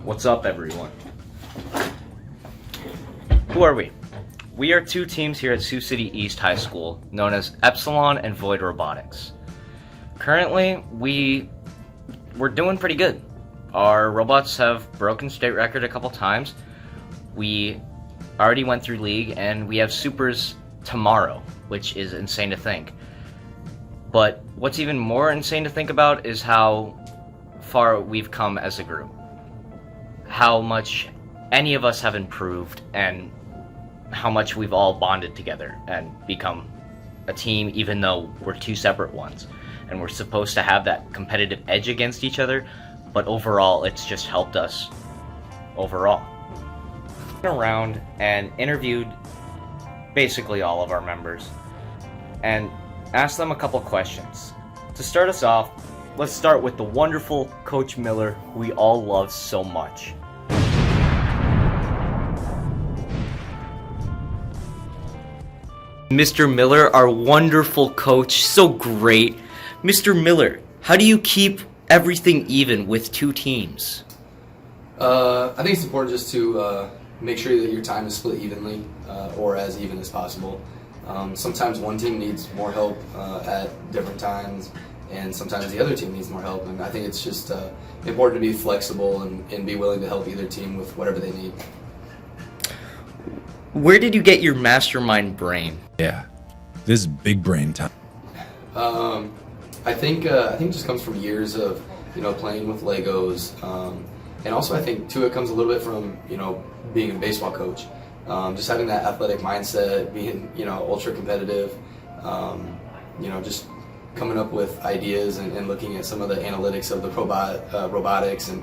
What's up, everyone? Who are we? We are two teams here at Sioux City East High School, known as Epsilon and Void Robotics. Currently, we're doing pretty good. Our robots have broken state record a couple times. We already went through league, and we have supers tomorrow, which is insane to think. But what's even more insane to think about is how far we've come as a group. How much any of us have improved, and how much we've all bonded together and become a team, even though we're two separate ones. And we're supposed to have that competitive edge against each other, but overall, it's just helped us overall. Went around and interviewed basically all of our members and asked them a couple questions. To start us off, let's start with the wonderful Coach Miller, who we all love so much. Mr. Miller, our wonderful coach, so great. Mr. Miller, how do you keep everything even with two teams? I think it's important just to make sure that your time is split evenly, or as even as possible. Sometimes one team needs more help at different times, and sometimes the other team needs more help. And I think it's just important to be flexible and be willing to help either team with whatever they need. Where did you get your mastermind brain? Yeah, this is big brain time. I think it just comes from years of playing with Legos, and also I think too it comes a little bit from being a baseball coach, just having that athletic mindset, being ultra competitive, just coming up with ideas and looking at some of the analytics of the robotics and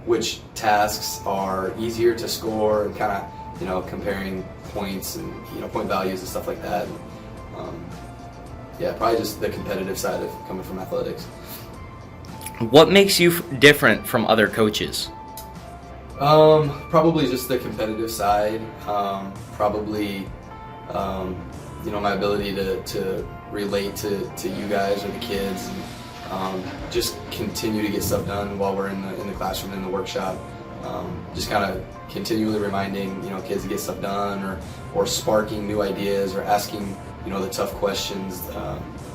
which tasks are easier to score, and kind of comparing points and point values and stuff like that. Yeah, probably just the competitive side of coming from athletics. What makes you different from other coaches? Probably just the competitive side. Probably my ability to relate to you guys or the kids, and just continue to get stuff done while we're in the classroom, in the workshop. Just kind of continually reminding kids to get stuff done, or sparking new ideas, or asking the tough questions,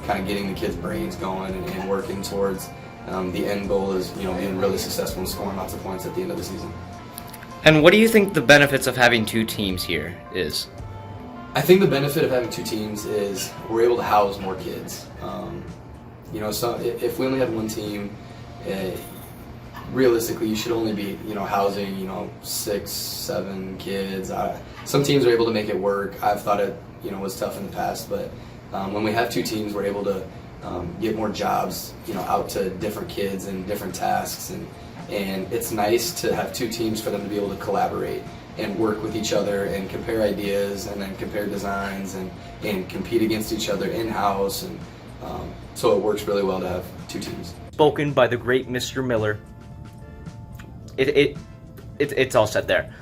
kind of getting the kids' brains going and working towards the end goal is being really successful and scoring lots of points at the end of the season. And what do you think the benefits of having two teams here is? I think the benefit of having two teams is we're able to house more kids. So if we only had one team, realistically, you should only be, housing, 6, 7 kids. Some teams are able to make it work. I've thought it, was tough in the past, but when we have two teams, we're able to get more jobs, out to different kids and different tasks, and it's nice to have two teams for them to be able to collaborate and work with each other and compare ideas and then compare designs and compete against each other in-house, and so it works really well to have two teams. Spoken by the great Mr. Miller. It's all said there.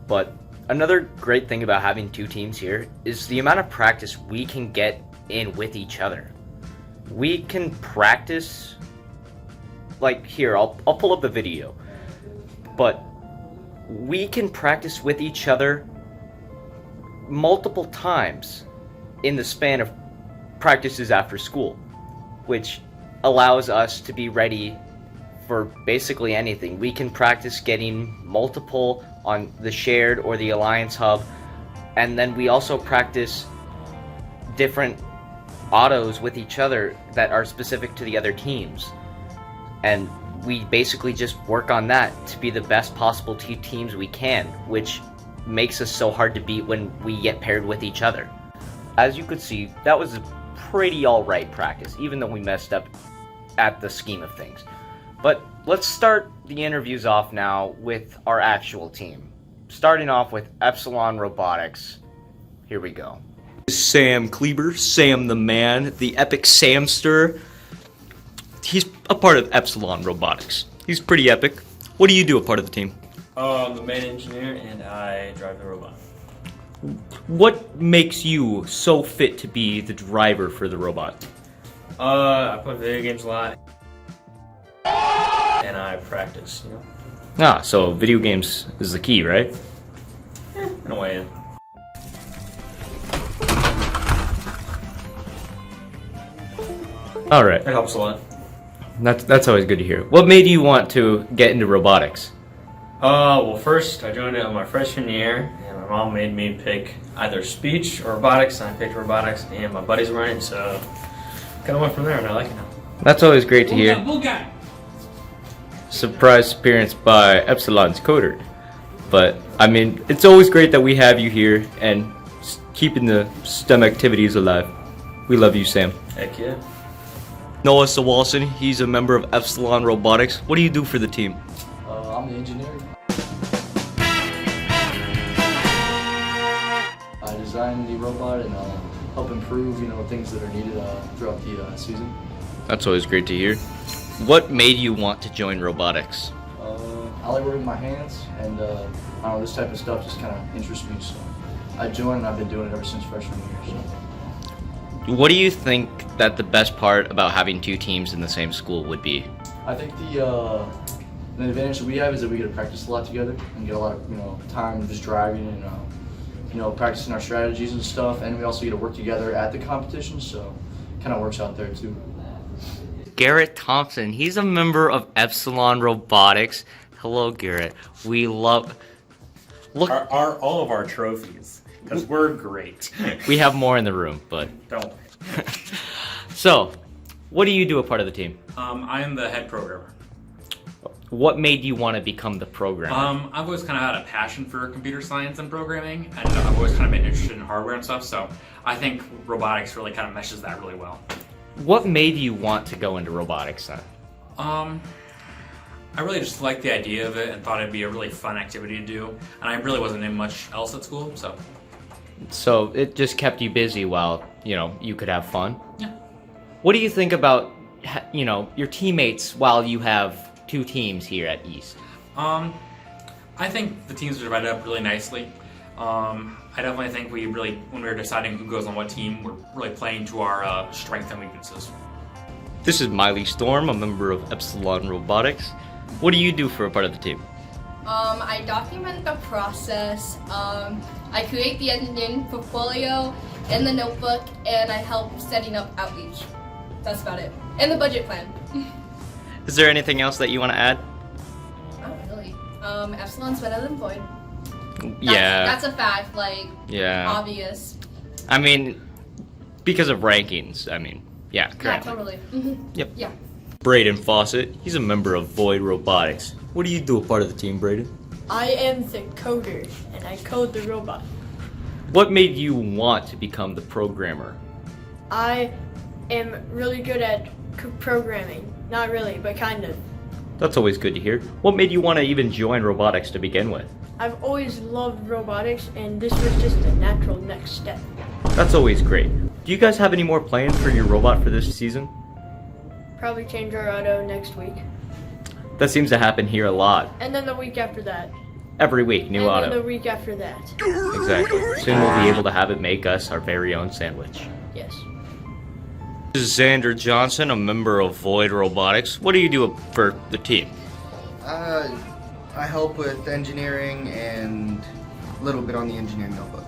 But another great thing about having two teams here is the amount of practice we can get in with each other. We can practice, like here, I'll pull up the video, but we can practice with each other multiple times in the span of practices after school, which allows us to be ready for basically anything. We can practice getting multiple on the shared or the Alliance hub, and then we also practice different autos with each other that are specific to the other teams, and we basically just work on that to be the best possible two teams we can, which makes us so hard to beat when we get paired with each other. As you could see, that was a pretty alright practice, even though we messed up at the scheme of things. But let's start the interviews off now with our actual team. Starting off with Epsilon Robotics. Here we go. Sam Kleber, Sam the man, the epic Samster. He's a part of Epsilon Robotics. He's pretty epic. What do you do a part of the team? I'm the main engineer and I drive the robot. What makes you so fit to be the driver for the robot? I play video games a lot, and I I practice, you know? Ah, so video games is the key, right? In a way. All right. It helps a lot. That's always good to hear. What made you want to get into robotics? Well, first I joined it in my freshman year, and my mom made me pick either speech or robotics, and I picked robotics, and my buddies were in it, so kind of went from there, and I like it now. That's always great to hear. Surprise appearance by Epsilon's coder. But, I mean, it's always great that we have you here and keeping the STEM activities alive. We love you, Sam. Heck yeah. Noah Sawalson, he's a member of Epsilon Robotics. What do you do for the team? I'm the engineer. I designed the robot and help improve, things that are needed throughout the season. That's always great to hear. What made you want to join robotics? I like working with my hands, and I don't know, this type of stuff just kind of interests me. So I joined, and I've been doing it ever since freshman year. So. What do you think that the best part about having two teams in the same school would be? I think the advantage that we have is that we get to practice a lot together and get a lot of time just driving and practicing our strategies and stuff, and we also get to work together at the competition, so it kind of works out there too. Garrett Thompson, he's a member of Epsilon Robotics. Hello, Garrett. We love... Look, All of our trophies, because we're great. we have more in the room, but... Don't worry. So, what do you do a part of the team? I am the head programmer. What made you want to become the programmer? I've always kind of had a passion for computer science and programming, and I've always kind of been interested in hardware and stuff, so I think robotics really kind of meshes that really well. What made you want to go into robotics then? I really just liked the idea of it and thought it'd be a really fun activity to do, and I really wasn't in much else at school, so. So it just kept you busy while, you could have fun? Yeah. What do you think about, your teammates while you have two teams here at East? I think the teams are divided up really nicely. I definitely think when we were deciding who goes on what team, we're really playing to our strengths and weaknesses. This is Miley Storm, a member of Epsilon Robotics. What do you do for a part of the team? I document the process. I create the engineering portfolio and the notebook, and I help setting up outreach. That's about it. And the budget plan. Is there anything else that you want to add? Not really. Epsilon's better than Void. Yeah. That's a fact, yeah. obvious. I mean, because of rankings, yeah, correct. Yeah, totally. Yep. Yeah. Braden Fawcett, he's a member of Void Robotics. What do you do a part of the team, Braden? I am the coder, and I code the robot. What made you want to become the programmer? I am really good at programming. Not really, but kind of. That's always good to hear. What made you want to even join robotics to begin with? I've always loved robotics, and this was just a natural next step. That's always great. Do you guys have any more plans for your robot for this season? Probably change our auto next week. That seems to happen here a lot. And then the week after that. Every week, new and auto. then the week after that. Exactly. Soon we'll be able to have it make us our very own sandwich. Yes. This is Xander Johnson, a member of Void Robotics. What do you do for the team? I help with engineering and a little bit on the engineering notebook.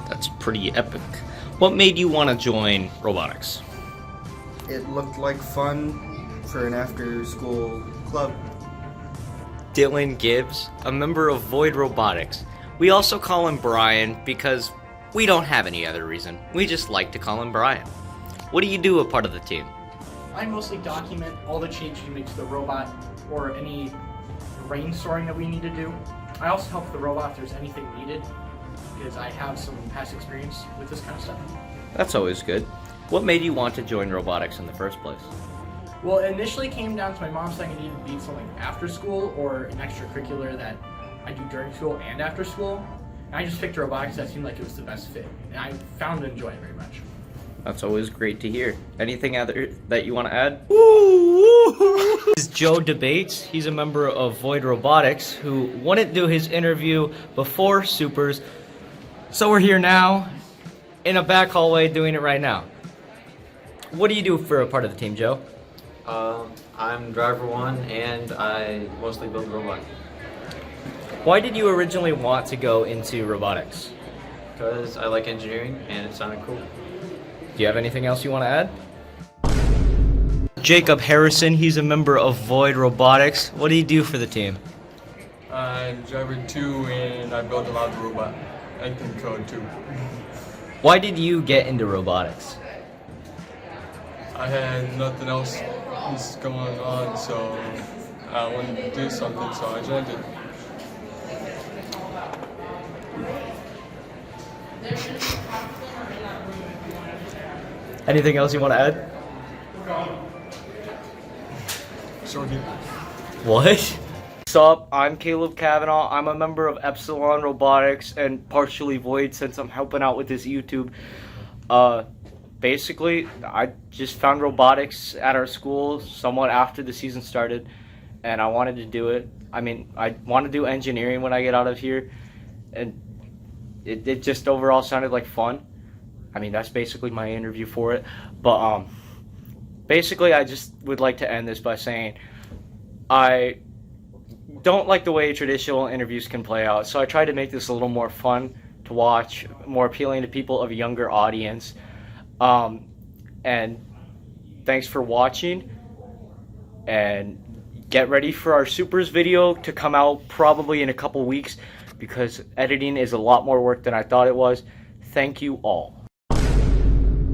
That's pretty epic. What made you want to join robotics? It looked like fun for an after-school club. Dylan Gibbs, a member of Void Robotics. We also call him Brian because we don't have any other reason. We just like to call him Brian. What do you do a part of the team? I mostly document all the changes we make to the robot or any brainstorming that we need to do. I also help the robot if there's anything needed because I have some past experience with this kind of stuff. That's always good. What made you want to join robotics in the first place? Well, it initially came down to my mom saying I needed to be something after school or an extracurricular that I do during school and after school. And I just picked robotics that seemed like it was the best fit. And I found to enjoy it very much. That's always great to hear. Anything other that you want to add? This is Joe Debates. He's a member of Void Robotics who wouldn't do his interview before Supers. So we're here now in a back hallway doing it right now. What do you do for a part of the team, Joe? I'm driver one, and I mostly build robots. Why did you originally want to go into robotics? Because I like engineering, and it sounded cool. Do you have anything else you want to add? Jacob Harrison, he's a member of Void Robotics. What do you do for the team? I'm driver 2 and I build a lot of robots. I can code too. Why did you get into robotics? I had nothing else going on, so I wanted to do something, so I joined it. Anything else you want to add? Shorty. What? What's up? I'm Caleb Kavanaugh. I'm a member of Epsilon Robotics and partially Void since I'm helping out with this YouTube. Basically, I just found robotics at our school somewhat after the season started, and I wanted to do it. I mean, I want to do engineering when I get out of here, and it just overall sounded like fun. I mean, that's basically my interview for it. But basically, I just would like to end this by saying I don't like the way traditional interviews can play out, so I tried to make this a little more fun to watch, more appealing to people of a younger audience. And thanks for watching, and get ready for our Supers video to come out probably in a couple weeks, because editing is a lot more work than I thought it was. Thank you all.